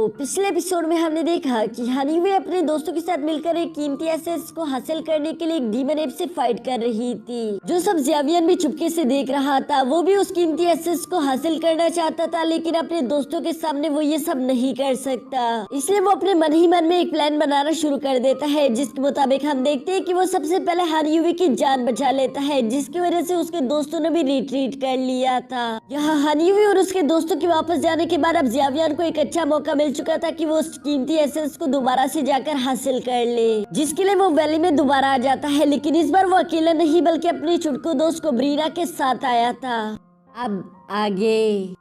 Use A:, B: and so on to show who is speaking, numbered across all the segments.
A: पिछले एपिसोड में हमने देखा कि हनीवे अपने दोस्तों के साथ मिलकर एक कीमती एसेट्स को हासिल करने के लिए एक डीमन एप से फाइट कर रही थी। जो सब ज़ेवियन भी चुपके से देख रहा था, वो भी उस कीमती एसेट्स को हासिल करना चाहता था, लेकिन अपने दोस्तों के सामने वो ये सब नहीं कर सकता। इसलिए वो अपने मन ही मन में एक प्लान बनाना शुरू कर देता है, जिसके मुताबिक हम देखते हैं कि वो सबसे पहले हनीवे की जान बचा लेता है, जिसकी वजह से उसके दोस्तों ने भी रिट्रीट कर लिया था। यहाँ हनीवे और उसके दोस्तों के वापस जाने के बाद अब ज़ेवियन को एक अच्छा मौका मिल चुका था कि वो उस कीमती एसेंस को दोबारा से जाकर हासिल कर ले, जिसके लिए वो वैली में दोबारा आ जाता है। लेकिन इस बार वो अकेला नहीं बल्कि अपने चुटकू दोस्त कोब्रीना के साथ आया था। अब आगे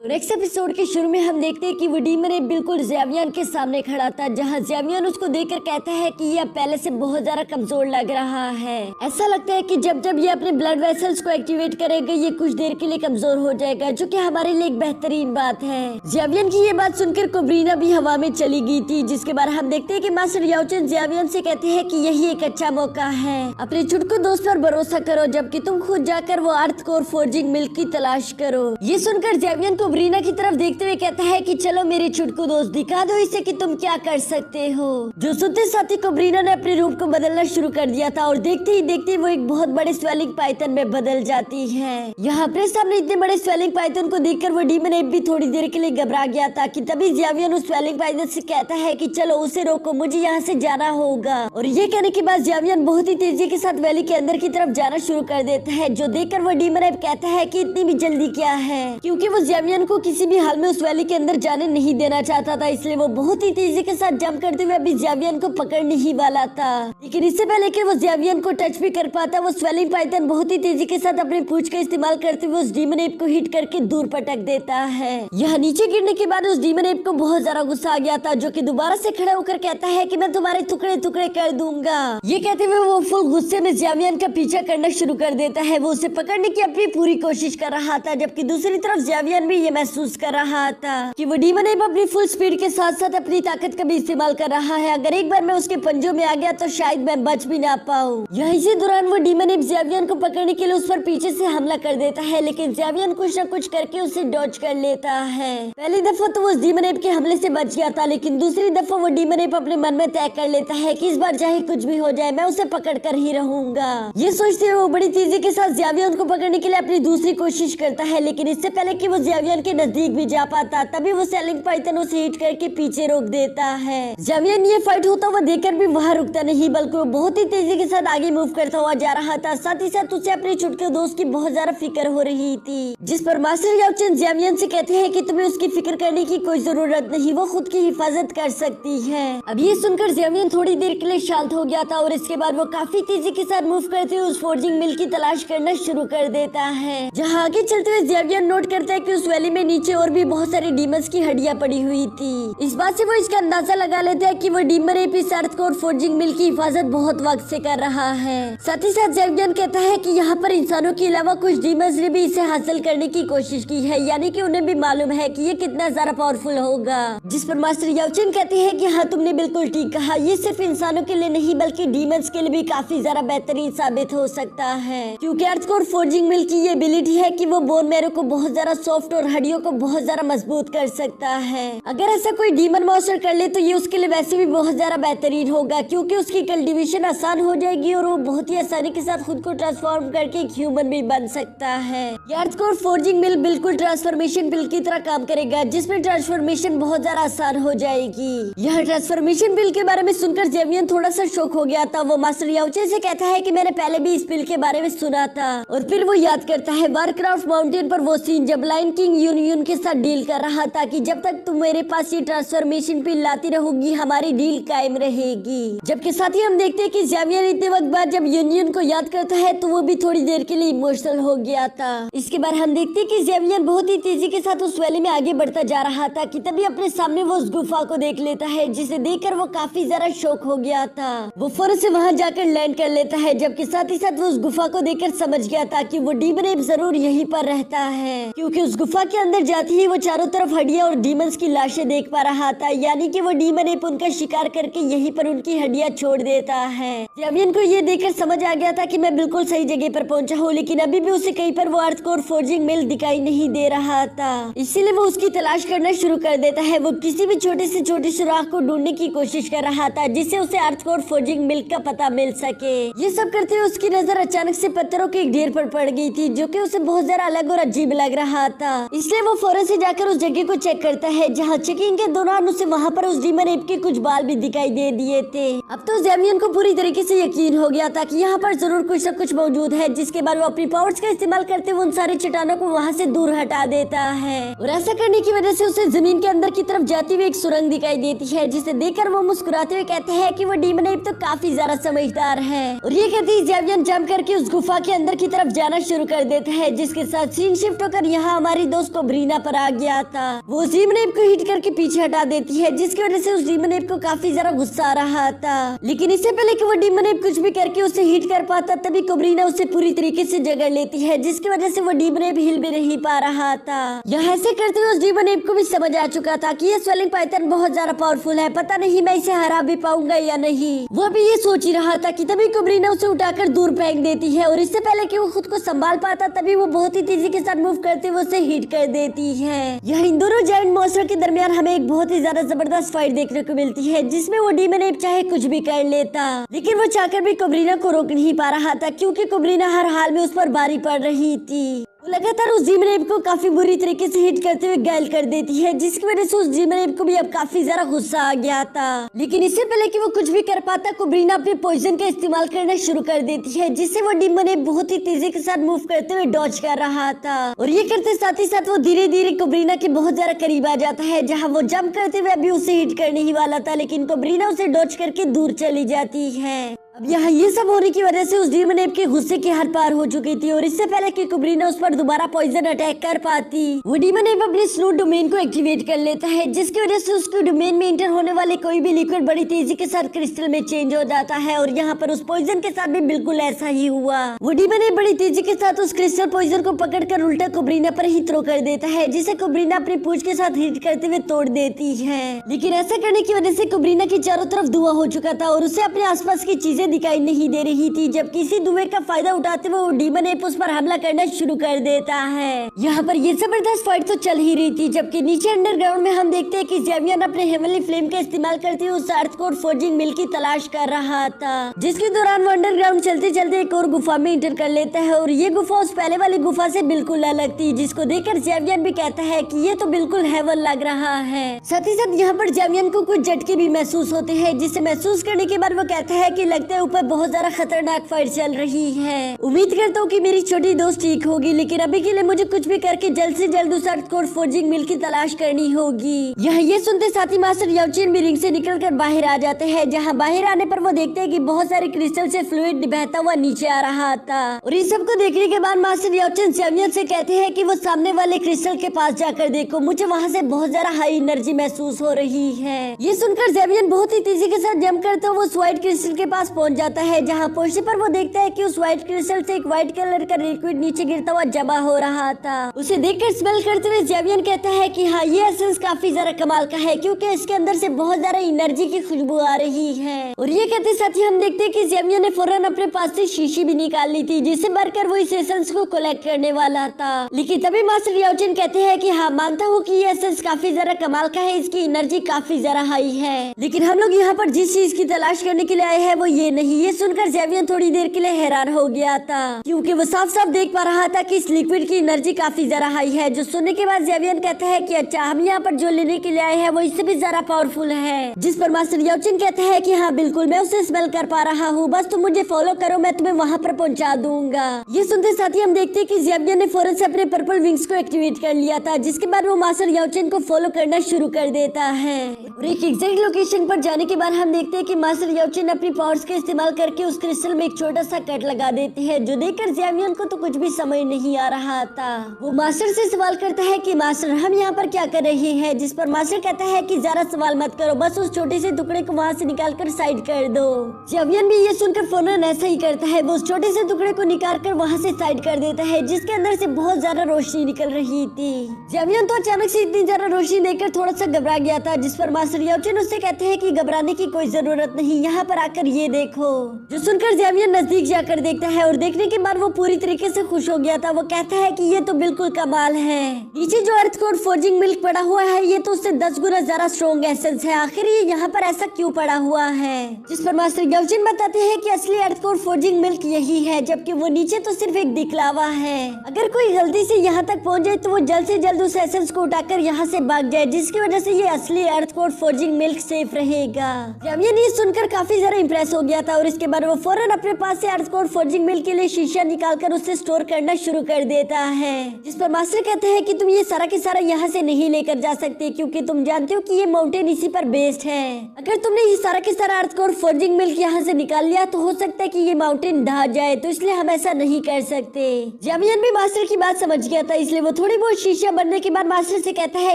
A: तो नेक्स्ट एपिसोड के शुरू में हम देखते हैं कि वो डीमन एप बिल्कुल ज़ेवियन के सामने खड़ा था, जहां ज़ेवियन उसको देखकर कहता है कि यह पहले से बहुत ज्यादा कमजोर लग रहा है। ऐसा लगता है कि जब जब ये अपने ब्लड वेसल्स को एक्टिवेट करेगा ये कुछ देर के लिए कमजोर हो जाएगा, जो कि हमारे लिए एक बेहतरीन बात है। ज़ेवियन की ये बात सुनकर कोब्रीना भी हवा में चली गई थी, जिसके बाद हम देखते हैं कि मास्टर याओचन ज़ेवियन से कहते हैं कि यही एक अच्छा मौका है, अपने चुटकू दोस्त पर भरोसा करो, जबकि तुम खुद जाकर वो अर्थ कोर फोर्जिंग मिल्क की तलाश करो। ये सुनकर ज़ेवियन को कोब्रीना की तरफ देखते हुए कहता है कि चलो मेरे चुटकू दोस्त, दिखा दो इसे कि तुम क्या कर सकते हो। जो सुनते साथ ही कोब्रीना ने अपने रूप को बदलना शुरू कर दिया था और देखते ही देखते वो एक बहुत बड़े स्वेलिंग पाइथन में बदल जाती है। यहाँ अपने सामने इतने बड़े स्वेलिंग पाइथन को देखकर वो डीमन एप भी थोड़ी देर के लिए घबरा गया था कि तभी ज़ेवियन उस स्वेलिंग पाइथन से कहता है कि चलो उसे रोको, मुझे यहाँ से जाना होगा। और ये कहने के बाद ज़ेवियन बहुत ही तेजी के साथ वैली के अंदर की तरफ जाना शुरू कर देता है, जो देखकर वो डीमन एप कहता है कि इतनी भी जल्दी क्या है, क्योंकि वो ज़ेवियन को किसी भी हाल में उस वैली के अंदर जाने नहीं देना चाहता था। इसलिए वो बहुत ही तेजी के साथ जंप करते हुए अभी ज़ेवियन को पकड़ने ही वाला था, लेकिन इससे पहले कि वो ज़ेवियन को टच भी कर पाता, वो स्वेलिंग पाइथन बहुत ही तेजी के साथ अपनी पूंछ का इस्तेमाल करते हुए उस डीमन एप को हिट करके दूर पटक देता है। यह नीचे गिरने के बाद उस डीमन एप को बहुत ज्यादा गुस्सा आ गया था, जो कि दोबारा से खड़ा होकर कहता है कि मैं तुम्हारे टुकड़े टुकड़े कर दूंगा। ये कहते हुए वो फुल गुस्से में ज़ेवियन का पीछा करना शुरू कर देता है। वो उसे पकड़ने की अपनी पूरी कोशिश कर रहा था, जबकि दूसरी तरफ ज़ेवियन भी ये महसूस कर रहा था कि वो डीमन एप अपनी फुल स्पीड के साथ साथ अपनी ताकत का भी इस्तेमाल कर रहा है। अगर एक बार मैं उसके पंजों में आ गया तो शायद मैं बच भी ना पाऊँ। इसी दौरान वो डीमन एप ज़ेवियन को पकड़ने के लिए उस पर पीछे से हमला कर देता है, लेकिन ज़ेवियन कुछ न कुछ करके उसे डॉज कर लेता है। पहली दफा तो वो उस डीमन एप के हमले से बच गया था, लेकिन दूसरी दफा वो डीमन एप अपने मन में तय कर लेता है कि इस बार चाहे कुछ भी हो जाए मैं उसे पकड़ कर ही रहूंगा। ये सोचते हुए वो बड़ी तेजी के साथ ज़ेवियन को पकड़ने के लिए अपनी दूसरी कोशिश करता है, लेकिन इससे पहले कि वो ज़ेवियन के नजदीक भी जा पाता तभी वो स्वेलिंग पाइथन उसे हिट करके पीछे रोक देता है। ज़ेवियन ये फाइट होता हुआ देखकर भी वहाँ रुकता नहीं, बल्कि वो बहुत ही तेजी के साथ आगे मूव करता हुआ जा रहा था। साथ ही साथ उसे अपने चुटके दोस्त की बहुत ज्यादा फिक्र हो रही थी, जिस पर मास्टर याओचन ज़ेवियन से कहते हैं कि तुम्हें उसकी फिक्र करने की कोई जरूरत नहीं, वो खुद की हिफाजत कर सकती है। अब ये सुनकर ज़ेवियन थोड़ी देर के लिए शांत हो गया था और इसके बाद वो काफी तेजी के साथ मूव करते हुए उस फोर्जिंग मिल की तलाश करना शुरू कर देता है। जहाँ आगे चलते हुए ज़ेवियन नोट करता है कि उस वैली में नीचे और भी बहुत सारी डीमंस की हड्डियां पड़ी हुई थी। इस बात से वो इसका अंदाजा लगा लेता है कि वो डीमन एप इस अर्थ कोर फोर्जिंग मिल की हिफाजत बहुत वक्त से कर रहा है। साथ ही साथ ज़ेवियन कहता है कि यहाँ पर इंसानों के अलावा कुछ डीमंस ने भी इसे हासिल करने की कोशिश की है, यानी कि उन्हें भी मालूम है कि ये कितना ज्यादा पावरफुल होगा। जिस पर मास्टर याओचन कहते हैं कि हाँ तुमने बिल्कुल ठीक कहा, ये सिर्फ इंसानों के लिए नहीं बल्कि डीमंस के लिए भी काफी ज्यादा बेहतरीन साबित हो सकता है, क्योंकि अर्थ कोर फोर्जिंग मिल की ये एबिलिटी है कि वो बोन मैरो को बहुत ज्यादा सॉफ्ट और हड्डियों को बहुत ज्यादा मजबूत कर सकता है। अगर ऐसा कोई डीमन मॉन्स्टर कर ले तो ये उसके लिए वैसे भी बहुत ज्यादा बेहतरीन होगा, क्योंकि उसकी कल्टीवेशन आसान हो जाएगी और वो बहुत ही आसानी के साथ खुद को ट्रांसफॉर्म करके एक ह्यूमन भी बन सकता है। ये अर्थ कोर फोर्जिंग मिल बिल्कुल ट्रांसफॉर्मेशन बिल की तरह काम करेगा, जिसमें ट्रांसफॉर्मेशन बहुत ज्यादा आसान हो जाएगी। यह ट्रांसफॉर्मेशन बिल के बारे में सुनकर ज़ेवियन थोड़ा सा शॉक हो गया था। वो मास्टर याओचन से कहता है कि मैंने पहले भी इस बिल के बारे में सुना था, और फिर वो याद करता है वारक्राफ्ट माउंटेन पर वो सीन जब लायन किंग यूनियन के साथ डील कर रहा था कि जब तक तुम मेरे पास ये ट्रांसफॉर्मेशन पिल लाती रहोगी हमारी डील कायम रहेगी। जबकि साथ ही हम देखते हैं कि ज़ेवियन इतने वक्त बाद जब यूनियन को याद करता है तो वो भी थोड़ी देर के लिए इमोशनल हो गया था। इसके बाद हम देखते हैं कि ज़ेवियन बहुत ही तेजी के साथ उस वैली में आगे बढ़ता जा रहा था कि तभी अपने सामने वो उस गुफा को देख लेता है, जिसे देखकर वो काफी ज्यादा शॉक हो गया था। वो फौरन से वहाँ जाकर लैंड कर लेता है, जबकि साथ ही साथ वो उस गुफा को देखकर समझ गया था कि वो डीमन एप जरूर यहीं पर रहता है, क्योंकि उस गुफा के अंदर जाते ही वो चारों तरफ हड्डियां और डीमंस की लाशें देख पा रहा था, यानी कि वो डीमन एप उनका शिकार करके यहीं पर उनकी हड्डियां छोड़ देता है। जैवियन को ये देखकर समझ आ गया था कि मैं बिल्कुल सही जगह पर पहुंचा हूँ, लेकिन अभी भी उसे कहीं पर वो अर्थ कोर फोर्जिंग मिल दिखाई नहीं दे रहा था। इसीलिए वो उसकी तलाश करना शुरू कर देता है। वो किसी भी छोटे से छोटे सुराख को ढूंढने की कोशिश कर रहा था जिससे उसे अर्थ कोर फोर्जिंग मिल का पता मिल सके। ये सब करते हुए उसकी नजर अचानक से पत्थरों के एक ढेर पर पड़ गई थी, जो कि उसे बहुत ज्यादा अलग और अजीब लग रहा था। इसलिए वो फौरन से जाकर उस जगह को चेक करता है, जहाँ चेकिंग के दौरान उसे वहाँ पर उस डीमन एप के कुछ बाल भी दिखाई दे दिए थे। अब तो जैवियन को पूरी तरीके से यकीन हो गया था कि यहाँ पर जरूर कुछ न कुछ मौजूद है, जिसके बाद वो अपनी पावर्स का इस्तेमाल करते हुए उन सारी चट्टानों को वहाँ से दूर हटा देता है। और ऐसा करने की वजह से उसे जमीन के अंदर की तरफ जाती हुई एक सुरंग दिखाई देती है, जिसे देखकर वो मुस्कुराते हुए कहते हैं कि वो डीमन एप तो काफी ज्यादा समझदार है। और ये कहते ही जैवियन जंप करके उस गुफा के अंदर की तरफ जाना शुरू कर देता है, जिसके साथ सीन शिफ्ट होकर यहाँ हमारी दोस्त को ब्रीना पर आ गया था। वो उस डीमन एप को हिट करके पीछे हटा देती है, जिसकी वजह से उस डीमन एप को काफी ज्यादा गुस्सा आ रहा था। लेकिन इससे पहले कि वो डीमन एप कुछ भी करके उसे हिट कर पाता, तभी कोब्रीना उसे पूरी तरीके से जकड़ लेती है, जिसकी वजह से वो डीमन एप हिल भी नहीं पा रहा था। यह ऐसे करते हुए उस डीमन एप को भी समझ आ चुका था कि ये स्वेलिंग पाइथन बहुत ज्यादा पावरफुल है, पता नहीं मैं इसे हरा भी पाऊंगा या नहीं। वो भी ये सोच ही रहा था कि तभी कोब्रीना उसे उठाकर दूर फेंक देती है, और इससे पहले कि वो खुद को संभाल पाता तभी वो बहुत ही तेजी के साथ मूव करते हुए उसे हिट कर देती है। यह इन दोनों जायंट मॉन्स्टर के दरमियान हमें एक बहुत ही ज्यादा जबरदस्त फाइट देखने को मिलती है, जिसमें वो डीमन एप चाहे कुछ भी कर लेता, लेकिन वो चाहकर भी कोब्रीना को रोक नहीं पा रहा था, क्योंकि कोब्रीना हर हाल में उस पर भारी पड़ रही थी। वो लगातार उस डीमन एप को काफी बुरी तरीके से हिट करते हुए घायल कर देती है, जिसकी वजह से उस डीमन एप को भी अब काफी ज्यादा गुस्सा आ गया था। लेकिन इससे पहले कि वो कुछ भी कर पाता, कोब्रीना अपने पॉइजन का इस्तेमाल करना शुरू कर देती है, जिससे वो डीमन एप बहुत ही तेजी के साथ मूव करते हुए डॉज कर रहा था। और ये करते साथ ही साथ वो धीरे धीरे कोब्रीना के बहुत ज्यादा करीब आ जाता है, जहाँ वो जंप करते हुए अभी उसे हिट करने ही वाला था, लेकिन कोब्रीना उसे डॉज करके दूर चली जाती है। अब यहाँ ये सब होने की वजह से उस डीमन एप के गुस्से की हद पार हो चुकी थी, और इससे पहले कि कोब्रीना उस पर दोबारा पॉइजन अटैक कर पाती, वो डीमन एप अपने स्नो डोमेन को एक्टिवेट कर लेता है, जिसकी वजह से उसके डोमेन में एंटर होने वाले कोई भी लिक्विड बड़ी तेजी के साथ क्रिस्टल में चेंज हो जाता है। और यहाँ पर उस पॉइजन के साथ भी बिल्कुल ऐसा ही हुआ। वो डीमन एप बड़ी तेजी के साथ उस क्रिस्टल पॉइजन को पकड़कर उल्टा कोब्रीना पर ही थ्रो कर देता है, जिसे कोब्रीना अपनी पूंछ के साथ हिट करते हुए तोड़ देती है। लेकिन ऐसा करने की वजह से कोब्रीना की चारों तरफ धुआं हो चुका था, और उसे अपने आसपास की चीजें दिखाई नहीं दे रही थी, जब किसी धुएं का फायदा उठाते हुए वो डीमन एप उस पर हमला करना शुरू कर देता है। यहाँ पर ये जबरदस्त फाइट तो चल ही रही थी, जबकि नीचे अंडरग्राउंड में हम देखते हैं कि जैवियन अपने हेवनली फ्लेम का इस्तेमाल करते हुए उस अर्थ कोर फोर्जिंग मिल की तलाश कर रहा था, जिसके दौरान वो अंडरग्राउंड चलते चलते एक और गुफा में इंटर कर लेता है। और ये गुफा उस पहले वाली गुफा से बिल्कुल अलग थी, जिसको देखकर जैवियन भी कहता है कि ये तो बिल्कुल हेवन लग रहा है। साथ ही साथ यहाँ पर जैवियन को कुछ झटके भी महसूस होते हैं, जिसे महसूस करने के बाद वो कहता है कि लगता है ऊपर बहुत ज्यादा खतरनाक फाइट चल रही है। उम्मीद करता हूँ कि मेरी छोटी दोस्त ठीक होगी, लेकिन अभी के लिए मुझे कुछ भी करके जल्द से जल्द उस अर्थ कोर फोर्जिंग मिल की तलाश करनी होगी। यहाँ ये सुनते साथी मास्टर याओचेन भी रिंग से निकलकर बाहर आ जाते हैं, जहाँ बाहर आने पर वो देखते हैं कि बहुत सारे क्रिस्टल से फ्लूइड बहता हुआ नीचे आ रहा था। और इस सब को देखने के बाद मास्टर याओचेन जैवियन से कहते हैं कि वो सामने वाले क्रिस्टल के पास जाकर देखो, मुझे वहाँ से बहुत ज्यादा हाई एनर्जी महसूस हो रही है। ये सुनकर जैवियन बहुत ही तेजी के साथ जंप करते हुए वो व्हाइट क्रिस्टल के पास पहुंच जाता है, जहाँ पहुंचने पर वो देखता है कि उस व्हाइट क्रिस्टल से एक व्हाइट कलर का लिक्विड नीचे गिरता हुआ जमा हो रहा था। उसे देखकर स्मेल करते हुए जैवियन कहता है कि हाँ, ये एसेंस काफी ज्यादा कमाल का है, क्योंकि इसके अंदर से बहुत ज्यादा एनर्जी की खुशबू आ रही है। और ये कहते साथ ही हम देखते हैं कि जैवियन ने फौरन अपने पास से शीशी भी निकाल ली थी, जिसे भरकर वो इस एसेंस को कलेक्ट करने वाला था। लेकिन तभी मास्टर याओचेन कहते हैं कि हाँ, मानता हूँ कि ये एसेंस काफी ज्यादा कमाल का है, इसकी एनर्जी काफी ज्यादा हाई है, लेकिन हम लोग यहाँ पर जिस चीज की तलाश करने के लिए आए हैं वो ये नहीं। ये सुनकर जैवियन थोड़ी देर के लिए हैरान हो गया था, क्योंकि वो साफ साफ देख पा रहा था कि इस लिक्विड की एनर्जी काफी ज्यादा हाई है। जो सुनने के बाद जैवियन कहता है कि अच्छा, हम यहाँ पर जो लेने के लिए आए हैं वो इससे भी ज्यादा पावरफुल है। जिस पर मास्टर याओचेन कहता है कि हाँ बिल्कुल, मैं उसे स्मेल कर पा रहा हूँ, बस तुम मुझे फॉलो करो, मैं तुम्हें वहाँ पर पहुँचा दूंगा। ये सुनते साथ ही हम देखते हैं कि जैवियन ने फौरन से अपने पर्पल विंग्स को एक्टिवेट कर लिया था, जिसके बाद वो मास्टर याओचेन को फॉलो करना शुरू कर देता है। और एक एग्जैक्ट लोकेशन पर जाने के बाद हम देखते हैं कि मास्टर याओचेन अपनी पावर्स का इस्तेमाल करके उस क्रिस्टल में एक छोटा सा कट लगा देते हैं, जो देखकर ज़ेवियन को तो कुछ भी समझ नहीं आ रहा था। वो मास्टर से सवाल करता है कि मास्टर हम यहाँ पर क्या कर रहे हैं, जिस पर मास्टर कहता है कि ज्यादा सवाल मत करो, बस उस छोटे से टुकड़े को वहाँ से निकाल कर साइड कर दो। ज़ेवियन भी ये सुनकर फौरन ऐसा ही करता है। वो उस छोटे से टुकड़े को निकाल कर वहाँ से साइड कर देता है, जिसके अंदर से बहुत ज्यादा रोशनी निकल रही थी। ज़ेवियन तो अचानक से इतनी ज्यादा रोशनी देखकर थोड़ा सा घबरा गया था, जिस पर मास्टर याओचेन उससे कहते हैं कि घबराने की कोई जरूरत नहीं, यहाँ पर आकर ये देखो। जो सुनकर ज़ेवियन नजदीक जाकर देखता है और देखने के बाद वो पूरी तरीके से खुश हो गया था। वो कहता है कि ये तो बिल्कुल कमाल है। नीचे जो अर्थ कोड फोर्जिंग मिल्क पड़ा हुआ है, ये तो उससे 10 गुना ज्यादा स्ट्रॉन्ग एसेंस है। आखिर ये यहाँ पर ऐसा क्यों पड़ा हुआ है? जिस पर मास्टर याओचेन बताते हैं कि असली अर्थ कोड फोर्जिंग मिल्क यही है, जबकि वो नीचे तो सिर्फ एक दिखलावा है। अगर कोई गलती से यहाँ तक पहुँच जाए तो वो जल्द से जल्द उस एसेंस को उठाकर यहाँ से भाग जाए, जिसकी वजह से ये असली अर्थ कोड फोर्जिंग मिल्क सेफ रहेगा। ज़ेवियन ये सुनकर काफी ज्यादा इंप्रेस हो गया था और इसके बाद वो फौरन अपने पास से अर्थ कोड फोर्जिंग मिल्क के लिए शीशा निकालकर उससे स्टोर करना शुरू कर देता है। जिस पर मास्टर कहते हैं कि तुम ये सारा के सारा यहाँ से नहीं लेकर जा सकते, क्योंकि तुम जानते हो कि ये माउंटेन इसी पर बेस्ड है। अगर तुमने ये सारा के सारा अर्थ कोड फोर्जिंग मिल्क यहाँ से निकाल लिया तो हो सकता है कि ये माउंटेन ढह जाए, तो इसलिए हम ऐसा नहीं कर सकते। ज़ेवियन भी मास्टर की बात समझ गया था, इसलिए वो थोड़ी बहुत शीशा बनने के बाद मास्टर से कहता है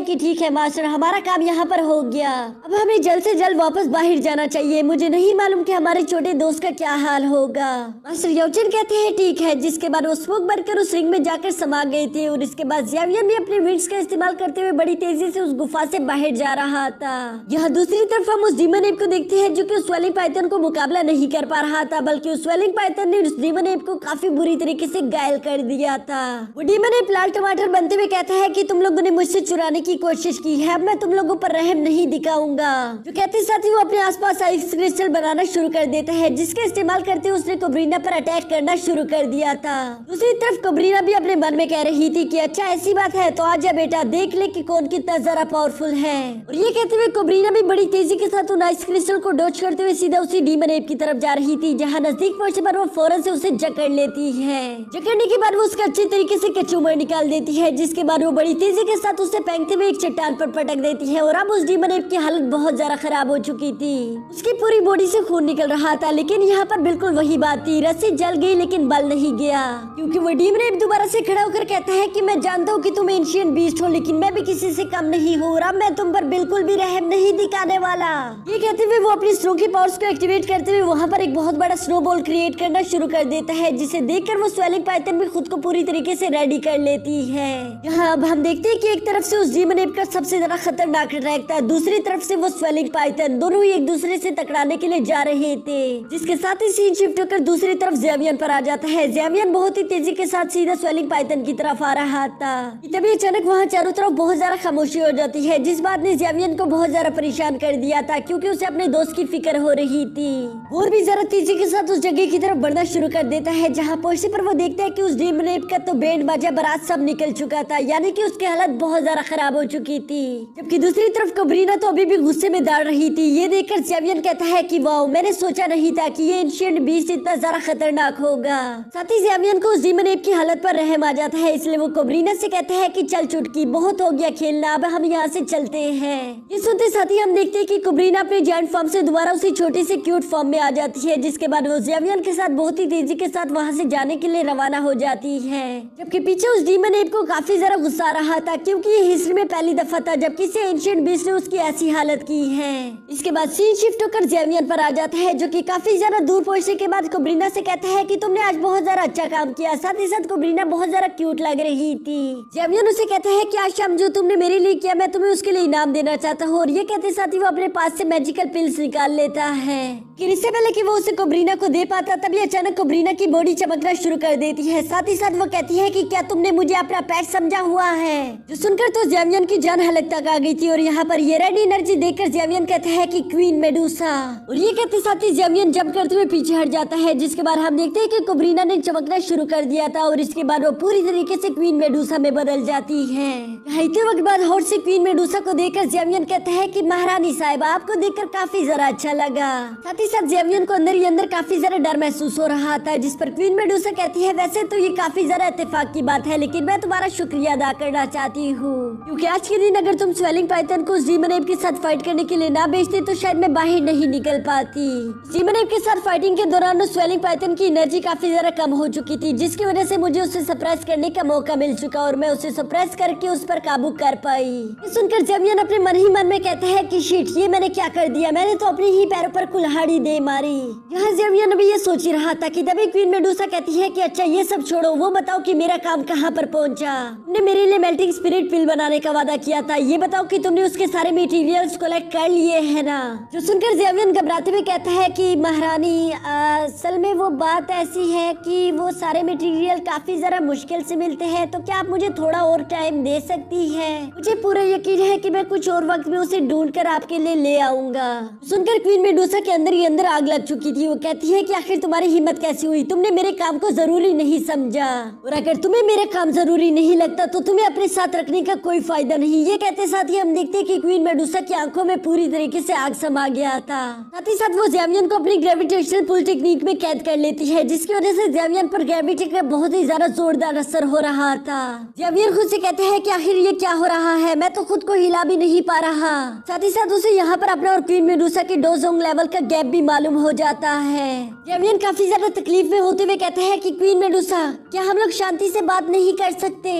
A: कि ठीक है मास्टर, हमारा काम यहाँ पर हो गया, अब हमें जल्द से जल्द वापस बाहर जाना चाहिए। मुझे नहीं मालूम कि हमारे छोटे दोस्त का क्या हाल होगा। मास्टर याओचेन कहते हैं ठीक है, जिसके बाद वो स्मोक बनकर उस रिंग में जाकर समा गए थे और इसके बाद ज़ेवियन भी अपने विंग्स का इस्तेमाल करते हुए बड़ी तेजी से उस गुफा से बाहर जा रहा था। यहाँ दूसरी तरफ हम उस डीमन एप को देखते हैं, जो कि उस स्वेलिंग पाइथन को मुकाबला नहीं कर पा रहा था, बल्कि उस स्वेलिंग पाइथन ने उस डीमन एप को काफी बुरी तरीके से घायल कर दिया था। वो डीमन एप लाल टमाटर बनते हुए कहता है कि तुम लोगों ने मुझसे चुराने की कोशिश की है, अब मैं तुम लोगों पर रहम नहीं दिखाऊंगा। जो कहते साथ ही वो अपने आसपास आइस क्रिस्टल बनाना शुरू कर देता है, जिसके इस्तेमाल करते हुए उसने कोब्रीना पर अटैक करना शुरू कर दिया था। दूसरी तरफ कोब्रीना भी अपने मन में कह रही थी कि अच्छा ऐसी बात है तो आजा बेटा, देख ले कि कौन कितना ज्यादा पावरफुल है। और ये कहते हुए कोब्रीना भी बड़ी तेजी के साथ उन आइस क्रिस्टल को डॉज करते हुए सीधा उसी डीमन एप की तरफ जा रही थी, जहाँ नजदीक पहुंचने पर वो फौरन से उसे जकड़ लेती है। जकड़ने के बाद वो उसका अच्छे तरीके से कचूमर निकाल देती है, जिसके बाद वो बड़ी तेजी के साथ उसे फेंकते हुए एक चट्टान पर पटक देती है। और अब उस डीमन एप की हालत बहुत ज्यादा खराब हो चुकी थी, उसकी पूरी बॉडी से खून निकल रहा था। लेकिन यहाँ पर बिल्कुल वही बात थी, रस्सी जल गई लेकिन बल नहीं गया, क्योंकि वो डीमन एप दोबारा से खड़ा होकर कहता है कि मैं जानता हूँ कि तुम एंशिएंट बीस्ट हो, लेकिन मैं भी किसी से कम नहीं हूँ और अब मैं तुम पर बिल्कुल भी रहम नहीं दिखाने वाला। ये कहते हुए वो अपनी स्नो की पावर्स को एक्टिवेट करते हुए वहाँ पर एक बहुत बड़ा स्नोबॉल क्रिएट करना शुरू कर देता है, जिसे देखकर वो स्वेलिंग पाइथन भी खुद को पूरी तरीके से रेडी कर लेती है। यहाँ अब हम देखते हैं कि एक तरफ से उस डीमन एप का सबसे ज्यादा खतरनाक अटैक था, दूसरी तरफ से वो स्वेलिंग पाइथन, दोनों ही एक दूसरे से टकराने के लिए जा रहे थे। जिसके साथ ही सीन शिफ्ट होकर दूसरी तरफ ज़ेवियन पर आ जाता है। ज़ेवियन बहुत ही तेजी के साथ सीधा स्वेलिंग पाइथन की तरफ आ रहा था। तभी अचानक वहाँ चारों तरफ बहुत ज्यादा खामोशी हो जाती है, जिस बात ने ज़ेवियन को बहुत ज्यादा परेशान कर दिया था, क्योंकि उसे अपने दोस्त की फिक्र हो रही थी। और भी ज्यादा तेजी के साथ उस जगह की तरफ बढ़ना शुरू कर देता है, जहाँ पहुंचने पर वो देखता है कि उस डीमन एप का तो बैंड बाजा बारात सब निकल चुका था, यानी कि उसकी हालत बहुत ज्यादा खराब हो चुकी थी। जबकि दूसरी तरफ कोब्रीना तो अभी भी गुस्से में दौड़ रही थी। ये देखकर ज़ेवियन कहता है कि वाओ, मैंने सोचा नहीं था कि ये एंशिएंट बीस्ट इतना ज्यादा खतरनाक होगा। साथ ही ज़ेवियन को उस डीमन एप की हालत पर रहम आ जाता है, इसलिए वो कोब्रीना से कहता है कि चल चुटकी, बहुत हो गया खेलना, अब हम यहाँ से चलते हैं। ये सुनते साथ ही हम देखते हैं कि कोब्रीना अपने जायंट फॉर्म से दोबारा उसी छोटी से क्यूट फॉर्म में आ जाती है, जिसके बाद वो ज़ेवियन के साथ बहुत ही तेजी के साथ वहाँ से जाने के लिए रवाना हो जाती है। जबकि पीछे उस डीमन एप को काफी ज्यादा गुस्सा आ रहा था, क्योंकि ये हिस्ट्री में पहली दफा था जब किसी एंशिएंट बीस्ट ने उसकी ऐसी हालत की है। इसके बाद सीन शिफ्ट होकर ज़ेवियन पर आ जाता है, जो कि काफी ज्यादा दूर पहुंचने के बाद कोब्रीना से कहता है कि तुमने आज बहुत ज्यादा अच्छा काम किया। साथ ही साथ कोब्रीना बहुत ज्यादा क्यूट लग रही थी। ज़ेवियन उसे कहता है कि आज शाम जो तुमने मेरे लिए किया मैं तुम्हें उसके लिए इनाम देना चाहता हूँ। और ये कहते साथ ही वो अपने पास से मैजिकल पिल्स निकाल लेता है। इससे पहले कि वो उसे कोब्रीना को दे पाता, तभी अचानक कोब्रीना की बॉडी चमकना शुरू कर देती है। साथ ही साथ वो कहती है कि क्या तुमने मुझे अपना पेट समझा हुआ है। जो सुनकर तो ज़ेवियन की जान हलक तक आ गई थी। और यहाँ पर ये रेड एनर्जी देखकर ज़ेवियन कहता है कि क्वीन मेडूसा। और ये कहते साथ ही ज़ेवियन जंप करते हुए पीछे हट जाता है, जिसके बाद हम देखते हैं कि कोब्रीना ने चमकना शुरू कर दिया था और इसके बाद वो पूरी तरीके से क्वीन मेडूसा में बदल जाती है। इतने वक्त बाद हॉट से क्वीन मेडूसा को देखकर ज़ेवियन कहता है कि महारानी साहिबा, आपको देखकर काफी जरा अच्छा लगा। साथ ही साथ ज़ेवियन को अंदर ही अंदर काफी ज्यादा डर महसूस हो रहा था, जिस पर क्वीन मेडूसा कहती है वैसे तो ये काफी ज्यादा इत्तेफाक की बात है, लेकिन मैं तुम्हारा शुक्रिया अदा करना चाहती हूँ, क्योंकि आज के दिन अगर तुम स्वेलिंग पाइथन को उस डीमन एप के साथ फाइट करने के लिए ना भेजते तो शायद मैं बाहर नहीं निकल पाती। डीमन के साथ फाइटिंग के दौरान उस स्वेलिंग पाइथन की एनर्जी काफी ज्यादा कम हो चुकी थी, जिसकी वजह से मुझे उसे सरप्राइज करने का मौका मिल चुका और मैं उसे सरप्राइज करके उस पर काबू कर पाई। ये सुनकर जेवियन अपने मन ही मन में कहता है कि शिट, ये मैंने क्या कर दिया, मैंने तो अपने ही पैरों पर कुल्हाड़ी दे मारी। यहाँ जेवियन अभी ये सोच ही रहा था कि तभी क्वीन मेडुसा कहती है कि अच्छा ये सब छोड़ो, वो बताओ कि मेरा काम कहाँ पर पहुँचा। तुमने मेरे लिए मेल्टिंग स्पिरिट पिल बनाने का वादा किया था, ये बताओ कि तुमने उसके सारे मटेरियल्स कलेक्ट कर लिए है ना। जो सुनकर जेवियन घबराते हुए कहता है कि महारानी, असल में वो बात ऐसी है कि वो सारे मटेरियल काफी जरा मुश्किल से मिलते हैं, तो क्या आप मुझे थोड़ा और टाइम दे सकती हैं? मुझे पूरा यकीन है कि मैं कुछ और वक्त में उसे ढूंढकर आपके लिए ले आऊंगा। सुनकर क्वीन मेडुसा के अंदर ही अंदर आग लग चुकी थी। वो कहती है कि आखिर तुम्हारी हिम्मत कैसी हुई, तुमने मेरे काम को जरूरी नहीं समझा, और अगर तुम्हें मेरा काम जरूरी नहीं लगता तो तुम्हें अपने साथ रखने का कोई फायदा नहीं। ये कहते साथ ही हम देखते कि क्वीन मेडुसा की आंखों में पूरी तरीके से आग समा गया था। साथ ही साथ वो जेवियन को अपनी ग्रेविटेशनल पुल टेक्निक में कैद कर लेती है, जिसकी वजह से जेवियन पर ग्रेविटी का बहुत ही ज्यादा जोरदार असर हो रहा था। जेवियन खुद से कहते हैं कि आखिर ये क्या हो रहा है, मैं तो खुद को हिला भी नहीं पा रहा। साथ ही साथ उसे यहाँ पर अपना और क्वीन मेडुसा के डोजोंग लेवल का गैप भी मालूम हो जाता है। जेवियन काफी ज्यादा तकलीफ में होते हुए कहते हैं कि क्वीन मेडुसा, क्या हम लोग शांति से बात नहीं कर सकते?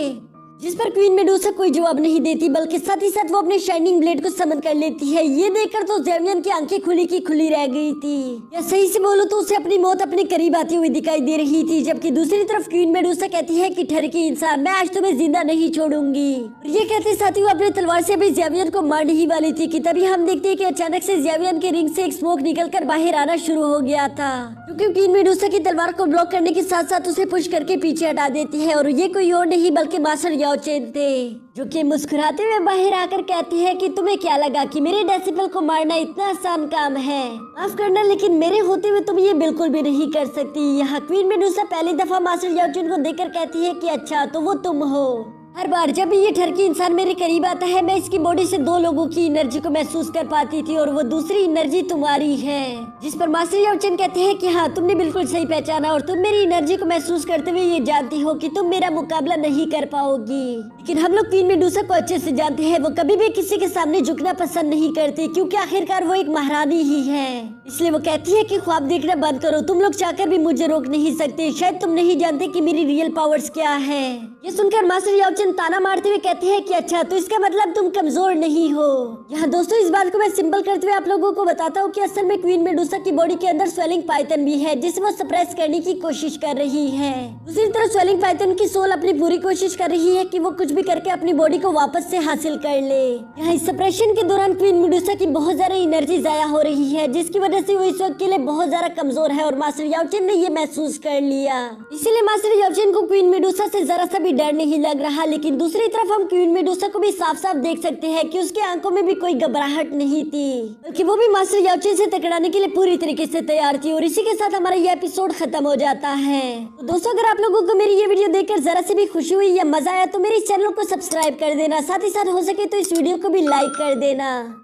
A: जिस पर क्वीन मेडुसा कोई जवाब नहीं देती, बल्कि साथ ही साथ वो अपने शाइनिंग ब्लेड को समन कर लेती है। ये देखकर तो जेवियन की आंखें खुली की खुली रह गई थी, या सही से बोलो तो उसे अपनी मौत अपने करीब आती हुई दिखाई दे रही थी। जबकि दूसरी तरफ क्वीन मेडुसा कहती है कि ठरकी इंसान, मैं आज तुम्हें जिंदा नहीं छोड़ूंगी। और ये कहते साथ ही वो अपने तलवार से भी जेवियन को मारने ही वाली थी कि तभी हम देखते हैं कि अचानक से जेवियन के रिंग से एक स्मोक निकलकर बाहर आना शुरू हो गया था, क्योंकि क्वीन मेडुसा की तलवार को ब्लॉक करने के साथ साथ उसे पुश करके पीछे हटा देती है। और ये कोई और नहीं बल्कि मास्टर याओ चेन थे, जो कि मुस्कुराते हुए बाहर आकर कहती है कि तुम्हें क्या लगा कि मेरे डेसिबल को मारना इतना आसान काम है? माफ करना, लेकिन मेरे होते हुए तुम ये बिल्कुल भी नहीं कर सकती। यहाँ क्वीन मेडुसा पहली दफा मास्टर याओ चेन को देखकर कहती है कि अच्छा तो वो तुम हो। हर बार जब भी ये ठरकी इंसान मेरे करीब आता है, मैं इसकी बॉडी से दो लोगों की एनर्जी को महसूस कर पाती थी, और वो दूसरी एनर्जी तुम्हारी है। जिस पर मास्टर याओ चेन कहते हैं कि हाँ, तुमने बिल्कुल सही पहचाना, और तुम मेरी एनर्जी को महसूस करते हुए ये जानती हो कि तुम मेरा मुकाबला नहीं कर पाओगी। लेकिन हम लोग क्वीन मेडुसा को अच्छे से जानते हैं, वो कभी भी किसी के सामने झुकना पसंद नहीं करती, क्योंकि आखिरकार वो एक महारानी ही है। इसलिए वो कहती है कि ख्वाब देखना बंद करो, तुम लोग चाहकर भी मुझे रोक नहीं सकते। शायद तुम नहीं जानते कि मेरी रियल पावर्स क्या है। ये सुनकर मास्टर याओ चेन ताना मारते हुए कहते हैं कि अच्छा तो इसका मतलब तुम कमजोर नहीं हो। यहाँ दोस्तों इस बात को मैं सिंपल करते हुए आप लोगों को बताता हूँ कि असल में क्वीन मेडुसा की बॉडी के अंदर स्वेलिंग पाइथन भी है, जिसे वो सप्रेस करने की कोशिश कर रही है। दूसरी तरफ स्वेलिंग पाइथन की सोल अपनी पूरी कोशिश कर रही है कि वो कुछ भी करके अपनी बॉडी को वापस से हासिल कर ले। यहाँ इस सप्रेशन के दौरान क्वीन मेडुसा की बहुत ज्यादा एनर्जी जाया हो रही है, जिसकी वजह से वो इस वक्त के लिए बहुत ज्यादा कमजोर है, और मास्टर याओ चेन ने ये महसूस कर लिया। इसीलिए मास्टर याओ चेन को क्वीन मेडुसा से जरा सा भी डर नहीं लग रहा। लेकिन दूसरी तरफ हम क्वीन मेडुसा को भी साफ साफ देख सकते हैं कि उसके आंखों में भी कोई घबराहट नहीं थी, बल्कि वो भी मास्टर याओ चेन से टकराने के लिए पूरी तरीके से तैयार थी। और इसी के साथ हमारा ये एपिसोड खत्म हो जाता है। तो दोस्तों अगर आप लोगों को मेरी ये वीडियो देखकर जरा से भी खुशी हुई या मजा आया तो मेरे चैनल को सब्सक्राइब कर देना, साथ ही साथ हो सके तो इस वीडियो को भी लाइक कर देना।